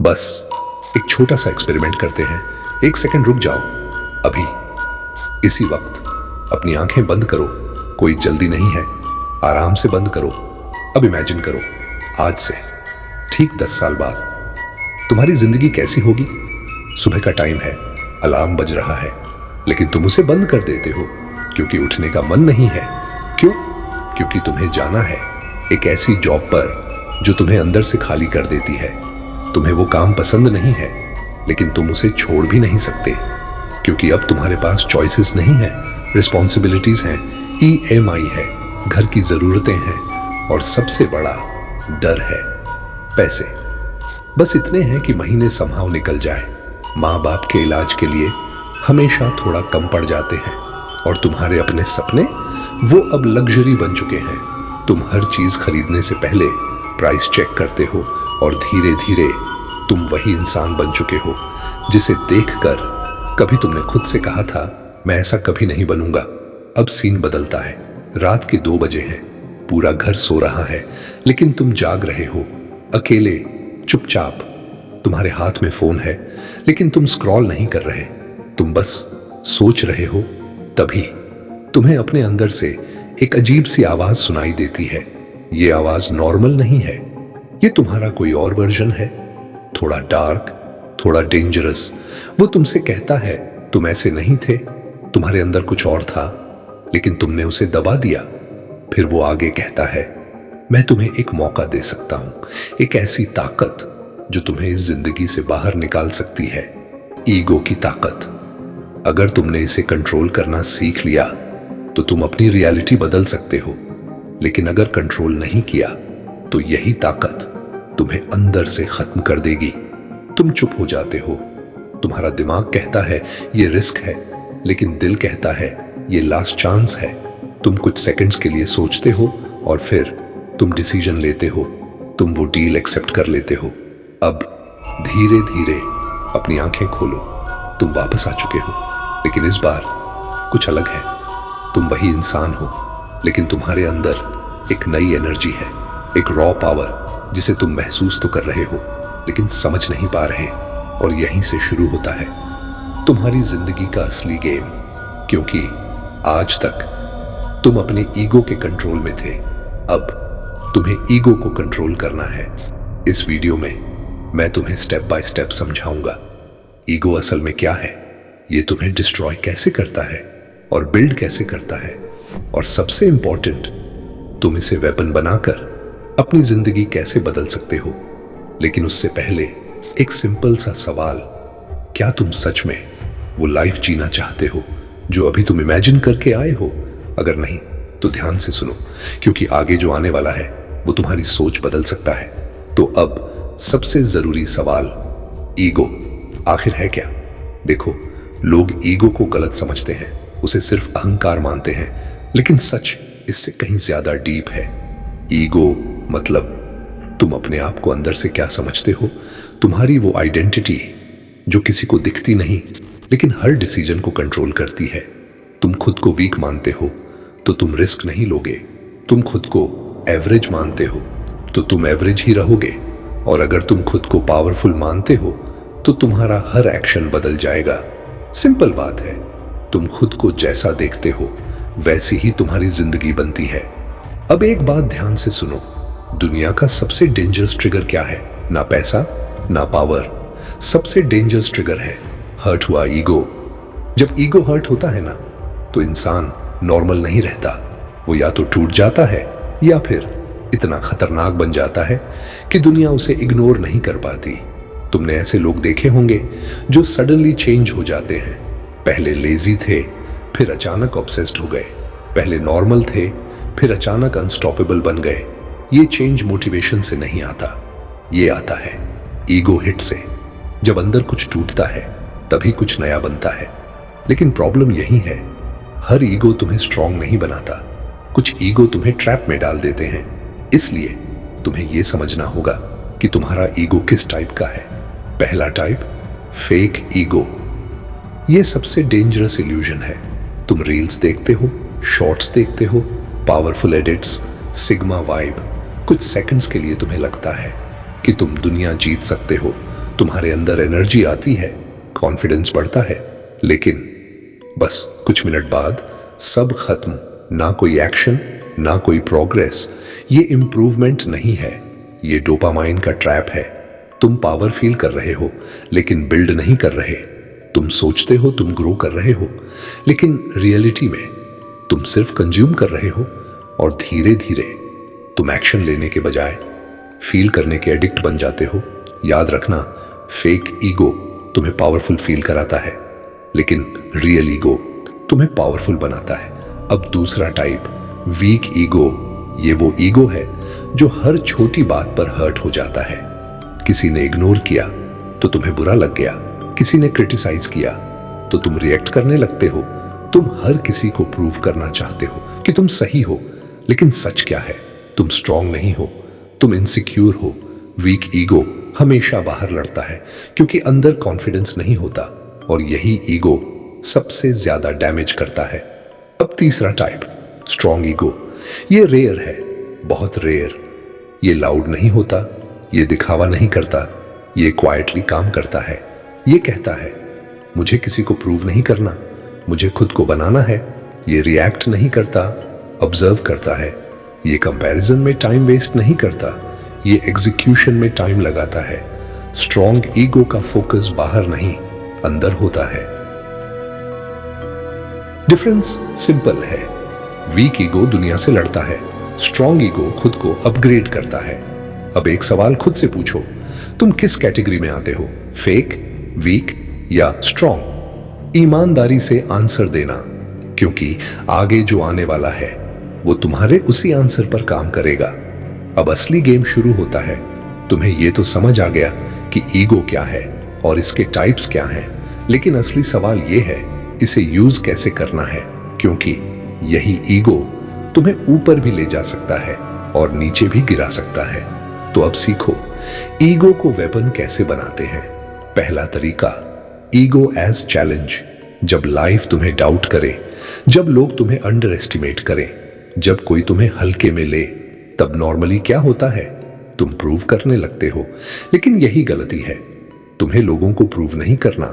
बस एक छोटा सा एक्सपेरिमेंट करते हैं। 1 सेकंड रुक जाओ। अभी इसी वक्त अपनी आंखें बंद करो। कोई जल्दी नहीं है, आराम से बंद करो। अब इमेजिन करो, आज से ठीक 10 साल बाद तुम्हारी जिंदगी कैसी होगी। सुबह का टाइम है, अलार्म बज रहा है, लेकिन तुम उसे बंद कर देते हो क्योंकि उठने का मन नहीं है। क्यों? क्योंकि तुम्हें जाना है एक ऐसी जॉब पर जो तुम्हें अंदर से खाली कर देती है। तुम्हें वो काम पसंद नहीं है, लेकिन तुम उसे छोड़ भी नहीं सकते क्योंकि अब तुम्हारे पास चॉइसेस नहीं है, रिस्पॉन्सिबिलिटीज हैं, EMI है, घर की जरूरतें हैं और सबसे बड़ा डर है पैसे। बस इतने हैं कि महीने समहाउ निकल जाए, माँ बाप के इलाज के लिए हमेशा थोड़ा कम पड़ जाते हैं और तुम्हारे अपने सपने वो अब लग्जरी बन चुके हैं। तुम हर चीज खरीदने से पहले प्राइस चेक करते हो और धीरे धीरे तुम वही इंसान बन चुके हो जिसे देखकर कभी तुमने खुद से कहा था मैं ऐसा कभी नहीं बनूंगा। अब सीन बदलता है। रात के 2 बजे हैं, पूरा घर सो रहा है, लेकिन तुम जाग रहे हो अकेले, चुपचाप। तुम्हारे हाथ में फोन है, लेकिन तुम स्क्रॉल नहीं कर रहे, तुम बस सोच रहे हो। तभी तुम्हें अपने अंदर से एक अजीब सी आवाज सुनाई देती है। ये आवाज नॉर्मल नहीं है, ये तुम्हारा कोई और वर्जन है, थोड़ा डार्क, थोड़ा डेंजरस। वो तुमसे कहता है तुम ऐसे नहीं थे, तुम्हारे अंदर कुछ और था, लेकिन तुमने उसे दबा दिया। फिर वो आगे कहता है मैं तुम्हें एक मौका दे सकता हूं, एक ऐसी ताकत जो तुम्हें इस जिंदगी से बाहर निकाल सकती है। ईगो की ताकत। अगर तुमने इसे कंट्रोल करना सीख लिया तो तुम अपनी रियलिटी बदल सकते हो, लेकिन अगर कंट्रोल नहीं किया तो यही ताकत तुम्हें अंदर से खत्म कर देगी। तुम चुप हो जाते हो। तुम्हारा दिमाग कहता है ये रिस्क है, लेकिन दिल कहता है ये लास्ट चांस है। तुम कुछ सेकंड्स के लिए सोचते हो और फिर तुम डिसीजन लेते हो। तुम वो डील एक्सेप्ट कर लेते हो। अब धीरे धीरे अपनी आंखें खोलो। तुम वापस आ चुके हो, लेकिन इस बार कुछ अलग है। तुम वही इंसान हो, लेकिन तुम्हारे अंदर एक नई एनर्जी है, एक रॉ पावर जिसे तुम महसूस तो कर रहे हो लेकिन समझ नहीं पा रहे। और यहीं से शुरू होता है तुम्हारी जिंदगी का असली गेम, क्योंकि आज तक तुम अपने ईगो के कंट्रोल में थे। अब तुम्हें ईगो को कंट्रोल करना है। इस वीडियो में मैं तुम्हें स्टेप बाय स्टेप समझाऊंगा ईगो असल में क्या है, ये तुम्हें डिस्ट्रॉय कैसे करता है और बिल्ड कैसे करता है, और सबसे इंपॉर्टेंट तुम इसे वेपन बनाकर अपनी जिंदगी कैसे बदल सकते हो। लेकिन उससे पहले एक सिंपल सा सवाल, क्या तुम सच में वो लाइफ जीना चाहते हो जो अभी तुम इमेजिन करके आए हो? अगर नहीं तो ध्यान से सुनो, क्योंकि आगे जो आने वाला है वो तुम्हारी सोच बदल सकता है। तो अब सबसे जरूरी सवाल, ईगो आखिर है क्या? देखो, लोग ईगो को गलत समझते हैं, उसे सिर्फ अहंकार मानते हैं, लेकिन सच इससे कहीं ज्यादा डीप है। ईगो मतलब तुम अपने आप को अंदर से क्या समझते हो, तुम्हारी वो आइडेंटिटी जो किसी को दिखती नहीं लेकिन हर डिसीजन को कंट्रोल करती है। तुम खुद को वीक मानते हो तो तुम रिस्क नहीं लोगे। तुम खुद को एवरेज मानते हो तो तुम एवरेज ही रहोगे। और अगर तुम खुद को पावरफुल मानते हो तो तुम्हारा हर एक्शन बदल जाएगा। सिंपल बात है, तुम खुद को जैसा देखते हो वैसी ही तुम्हारी जिंदगी बनती है। अब एक बात ध्यान से सुनो, दुनिया का सबसे डेंजरस ट्रिगर क्या है? ना पैसा, ना पावर। सबसे डेंजरस ट्रिगर है हर्ट हुआ ईगो। जब ईगो हर्ट होता है ना, तो इंसान नॉर्मल नहीं रहता। वो या तो टूट जाता है या फिर इतना खतरनाक बन जाता है कि दुनिया उसे इग्नोर नहीं कर पाती। तुमने ऐसे लोग देखे होंगे जो सडनली चेंज हो जाते हैं। पहले लेजी थे, फिर अचानक ऑब्सेस्ड हो गए। पहले नॉर्मल थे, फिर अचानक अनस्टॉपेबल बन गए। ये चेंज मोटिवेशन से नहीं आता, ये आता है ईगो हिट से। जब अंदर कुछ टूटता है तभी कुछ नया बनता है। लेकिन प्रॉब्लम यही है, हर ईगो तुम्हें स्ट्रांग नहीं बनाता। कुछ ईगो तुम्हें ट्रैप में डाल देते हैं। इसलिए तुम्हें यह समझना होगा कि तुम्हारा ईगो किस टाइप का है। पहला टाइप, फेक ईगो। यह सबसे डेंजरस इल्यूजन है। तुम रील्स देखते हो, शॉर्ट्स देखते हो, पावरफुल एडिट्स, सिग्मा वाइब। कुछ सेकंड्स के लिए तुम्हें लगता है कि तुम दुनिया जीत सकते हो, तुम्हारे अंदर एनर्जी आती है, कॉन्फिडेंस बढ़ता है, लेकिन बस कुछ मिनट बाद सब खत्म। ना कोई एक्शन, ना कोई प्रोग्रेस। ये इंप्रूवमेंट नहीं है, ये डोपामाइन का ट्रैप है। तुम पावर फील कर रहे हो लेकिन बिल्ड नहीं कर रहे। तुम सोचते हो तुम ग्रो कर रहे हो, लेकिन रियलिटी में तुम सिर्फ कंज्यूम कर रहे हो। और धीरे धीरे तुम एक्शन लेने के बजाय फील करने के एडिक्ट बन जाते हो। याद रखना, फेक ईगो तुम्हें पावरफुल फील कराता है, लेकिन रियल ईगो तुम्हें पावरफुल बनाता है। अब दूसरा टाइप, वीक ईगो। ये वो ईगो है जो हर छोटी बात पर हर्ट हो जाता है। किसी ने इग्नोर किया तो तुम्हें बुरा लग गया, किसी ने क्रिटिसाइज किया तो तुम रिएक्ट करने लगते हो। तुम हर किसी को प्रूव करना चाहते हो कि तुम सही हो, लेकिन सच क्या है? तुम स्ट्रांग नहीं हो, तुम इनसिक्योर हो। वीक ईगो हमेशा बाहर लड़ता है क्योंकि अंदर कॉन्फिडेंस नहीं होता, और यही ईगो सबसे ज्यादा डैमेज करता है। अब तीसरा टाइप, स्ट्रांग ईगो। ये रेयर है, बहुत रेयर। ये लाउड नहीं होता, ये दिखावा नहीं करता, ये क्वाइटली काम करता है। ये कहता है मुझे किसी को प्रूव नहीं करना, मुझे खुद को बनाना है। ये रिएक्ट नहीं करता, ऑब्जर्व करता है। ये कंपैरिजन में टाइम वेस्ट नहीं करता, ये एग्जीक्यूशन में टाइम लगाता है। स्ट्रांग ईगो का फोकस बाहर नहीं, अंदर होता है। डिफरेंस सिंपल है। वीक ईगो दुनिया से लड़ता है, स्ट्रांग ईगो खुद को अपग्रेड करता है। अब एक सवाल खुद से पूछो, तुम किस कैटेगरी में आते हो? फेक, वीक या स्ट्रांग? ईमानदारी से आंसर देना, क्योंकि आगे जो आने वाला है वो तुम्हारे उसी आंसर पर काम करेगा। अब असली गेम शुरू होता है। तुम्हें ये तो समझ आ गया कि ईगो क्या है और इसके टाइप्स क्या हैं, लेकिन असली सवाल ये है इसे यूज कैसे करना है, क्योंकि यही ईगो तुम्हें ऊपर भी ले जा सकता है और नीचे भी गिरा सकता है। तो अब सीखो ईगो को वेपन कैसे बनाते हैं। पहला तरीका, ईगो एज चैलेंज। जब लाइफ तुम्हें डाउट करे, जब लोग तुम्हें अंडर एस्टिमेट करें, जब कोई तुम्हें हल्के में ले, तब नॉर्मली क्या होता है? तुम प्रूव करने लगते हो। लेकिन यही गलती है। तुम्हें लोगों को प्रूव नहीं करना,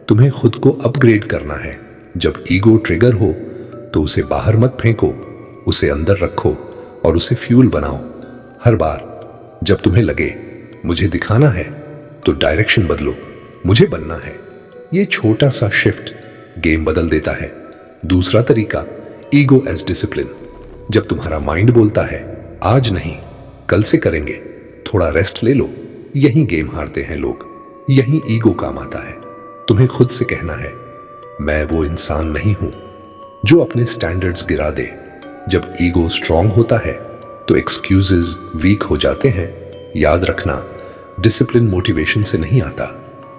तुम्हें खुद को अपग्रेड करना है। जब ईगो ट्रिगर हो तो उसे बाहर मत फेंको, उसे अंदर रखो और उसे फ्यूल बनाओ। हर बार जब तुम्हें लगे मुझे दिखाना है, तो डायरेक्शन बदलो, मुझे बनना है। ये छोटा सा शिफ्ट गेम बदल देता है। दूसरा तरीका, ईगो एज डिसिप्लिन। जब तुम्हारा माइंड बोलता है आज नहीं, कल से करेंगे, थोड़ा रेस्ट ले लो, यही गेम हारते हैं लोग। यही ईगो काम आता है। तुम्हें खुद से कहना है मैं वो इंसान नहीं हूं जो अपने स्टैंडर्ड्स गिरा दे। जब ईगो स्ट्रांग होता है तो एक्सक्यूजेस वीक हो जाते हैं। याद रखना, डिसिप्लिन मोटिवेशन से नहीं आता,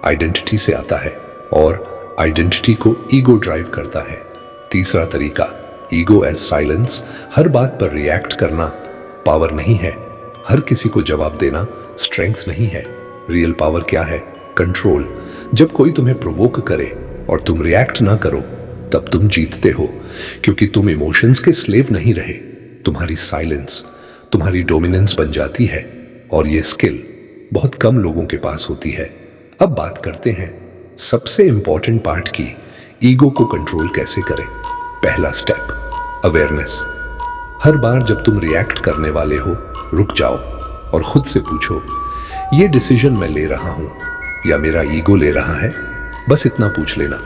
आइडेंटिटी से आता है, और आइडेंटिटी को ईगो ड्राइव करता है। तीसरा तरीका, ईगो एज साइलेंस। हर बात पर रिएक्ट करना पावर नहीं है, हर किसी को जवाब देना स्ट्रेंथ नहीं है। रियल पावर क्या है? कंट्रोल। जब कोई तुम्हें प्रोवोक करे और तुम रिएक्ट ना करो, तब तुम जीतते हो, क्योंकि तुम इमोशंस के स्लेव नहीं रहे। तुम्हारी साइलेंस तुम्हारी डोमिनेंस बन जाती है, और ये स्किल बहुत कम लोगों के पास होती है। अब बात करते हैं सबसे इंपॉर्टेंट पार्ट की, ईगो को कंट्रोल कैसे करें। पहला स्टेप, अवेयरनेस। हर बार जब तुम रिएक्ट करने वाले हो, रुक जाओ और खुद से पूछो ये डिसीजन मैं ले रहा हूं या मेरा ईगो ले रहा है? बस इतना पूछ लेना,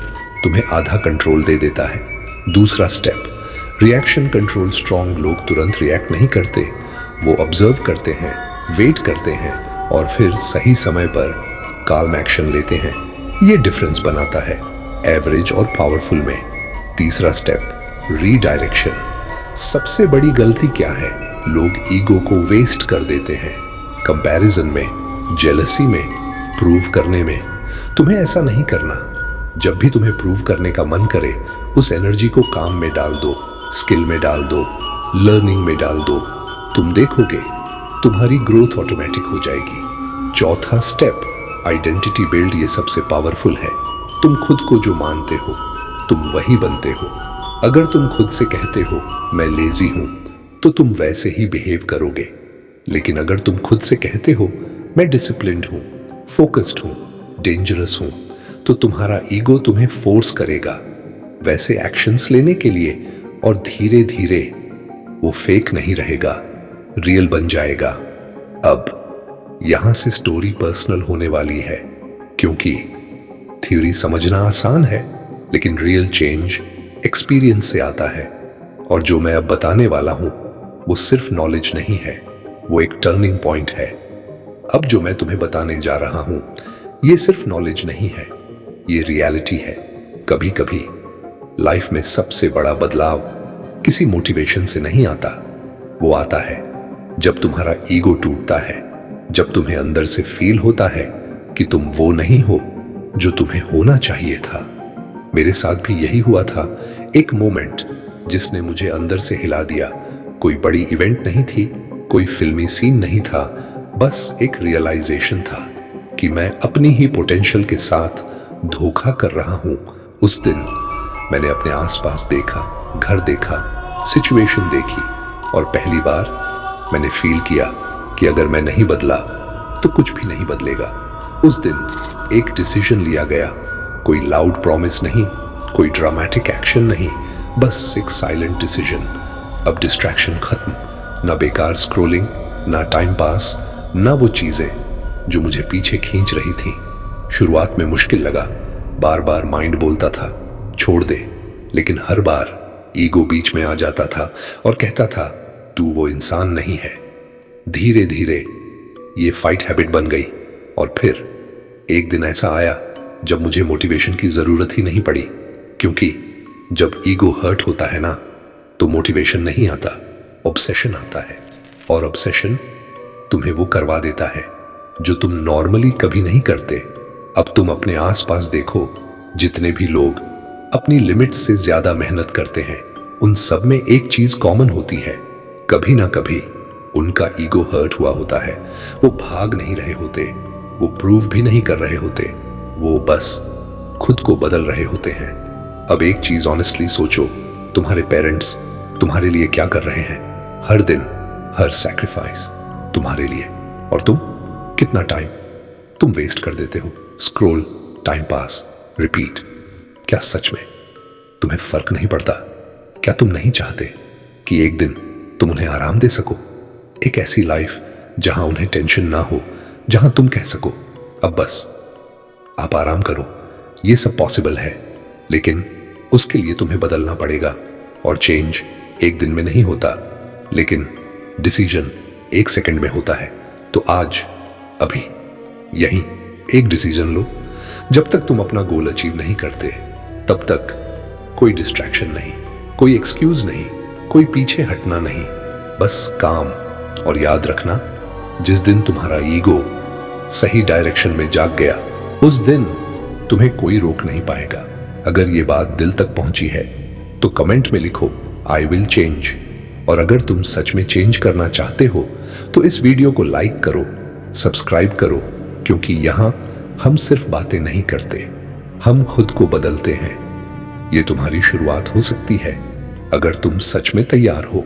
तुम्हें आधा कंट्रोल दे देता है। दूसरा स्टेप, रिएक्शन कंट्रोल। स्ट्रांग लोग तुरंत रिएक्ट नहीं करते, वो ऑब्जर्व करते हैं, वेट करते हैं और फिर सही समय पर काल्म एक्शन लेते हैं। ये डिफरेंस बनाता है एवरेज और पावरफुल में। तीसरा स्टेप, रीडायरेक्शन। सबसे बड़ी गलती क्या है? लोग ईगो को वेस्ट कर देते हैं, कंपैरिजन में, जेलसी में, प्रूव करने में। तुम्हें ऐसा नहीं करना। जब भी तुम्हें प्रूव करने का मन करे, उस एनर्जी को काम में डाल दो, स्किल में डाल दो, लर्निंग में डाल दो। तुम देखोगे तुम्हारी ग्रोथ ऑटोमेटिक हो जाएगी। चौथा स्टेप, आइडेंटिटी बिल्ड। ये सबसे पावरफुल है। तुम खुद को जो मानते हो तुम वही बनते हो। अगर तुम खुद से कहते हो मैं लेजी हूं, तो तुम वैसे ही बिहेव करोगे। लेकिन अगर तुम खुद से कहते हो मैं डिसिप्लिन्ड हूं, फोकस्ड हूं, डेंजरस हूं, तो तुम्हारा ईगो तुम्हें फोर्स करेगा वैसे एक्शंस लेने के लिए, और धीरे धीरे वो फेक नहीं रहेगा, रियल बन जाएगा। अब यहां से स्टोरी पर्सनल होने वाली है, क्योंकि थ्योरी समझना आसान है, लेकिन रियल चेंज एक्सपीरियंस से आता है। और जो मैं अब बताने वाला हूं वो सिर्फ नॉलेज नहीं है, वो एक टर्निंग पॉइंट है। अब जो मैं तुम्हें बताने जा रहा हूं ये सिर्फ नॉलेज नहीं है, ये रियलिटी है। कभी कभी लाइफ में सबसे बड़ा बदलाव किसी मोटिवेशन से नहीं आता, वो आता है जब तुम्हारा ईगो टूटता है, जब तुम्हें अंदर से फील होता है कि तुम वो नहीं हो जो तुम्हें होना चाहिए था। मेरे साथ भी यही हुआ था, एक मोमेंट जिसने मुझे अंदर से हिला दिया। कोई बड़ी इवेंट नहीं थी, कोई फिल्मी सीन नहीं था, बस एक रियलाइजेशन था कि मैं अपनी ही पोटेंशियल के साथ धोखा कर रहा हूं। उस दिन मैंने अपने आसपास देखा, घर देखा, सिचुएशन देखी, और पहली बार मैंने फील किया कि अगर मैं नहीं बदला तो कुछ भी नहीं बदलेगा। उस दिन एक डिसीजन लिया गया, कोई लाउड प्रॉमिस नहीं, कोई ड्रामेटिक एक्शन नहीं, बस एक साइलेंट डिसीजन। अब डिस्ट्रैक्शन खत्म, ना बेकार स्क्रोलिंग, ना टाइम पास, ना वो चीजें जो मुझे पीछे खींच रही थी। शुरुआत में मुश्किल लगा, बार बार माइंड बोलता था छोड़ दे, लेकिन हर बार ईगो बीच में आ जाता था और कहता था तू वो इंसान नहीं है। धीरे धीरे ये फाइट हैबिट बन गई, और फिर एक दिन ऐसा आया जब मुझे मोटिवेशन की जरूरत ही नहीं पड़ी, क्योंकि जब ईगो हर्ट होता है ना तो मोटिवेशन नहीं आता, ऑब्सेशन आता है। और ऑब्सेशन तुम्हें वो करवा देता है जो तुम नॉर्मली कभी नहीं करते। अब तुम अपने आसपास देखो, जितने भी लोग अपनी लिमिट्स से ज्यादा मेहनत करते हैं, उन सब में एक चीज कॉमन होती है, कभी ना कभी उनका ईगो हर्ट हुआ होता है। वो भाग नहीं रहे होते, वो प्रूव भी नहीं कर रहे होते, वो बस खुद को बदल रहे होते हैं। अब एक चीज ऑनेस्टली सोचो, तुम्हारे पेरेंट्स तुम्हारे लिए क्या कर रहे हैं? हर दिन हर सैक्रिफाइस तुम्हारे लिए, और तुम कितना टाइम तुम वेस्ट कर देते हो? Scroll, time pass, repeat. क्या सच में तुम्हें फर्क नहीं पड़ता? क्या तुम नहीं चाहते कि एक दिन तुम उन्हें आराम दे सको? एक ऐसी लाइफ जहां उन्हें टेंशन ना हो, जहां तुम कह सको अब बस आप आराम करो। ये सब पॉसिबल है, लेकिन उसके लिए तुम्हें बदलना पड़ेगा। और चेंज एक दिन में नहीं होता, लेकिन डिसीजन एक सेकंड में होता है। तो आज, अभी, यहीं एक डिसीजन लो। जब तक तुम अपना गोल अचीव नहीं करते, तब तक कोई डिस्ट्रैक्शन नहीं, कोई एक्सक्यूज नहीं, कोई पीछे हटना नहीं, बस काम। और याद रखना, जिस दिन तुम्हारा ईगो सही डायरेक्शन में जाग गया, उस दिन तुम्हें कोई रोक नहीं पाएगा। अगर ये बात दिल तक पहुंची है तो कमेंट में लिखो आई विल चेंज। और अगर तुम सच में चेंज करना चाहते हो तो इस वीडियो को लाइक करो, सब्सक्राइब करो, क्योंकि यहां हम सिर्फ बातें नहीं करते, हम खुद को बदलते हैं। ये तुम्हारी शुरुआत हो सकती है, अगर तुम सच में तैयार हो।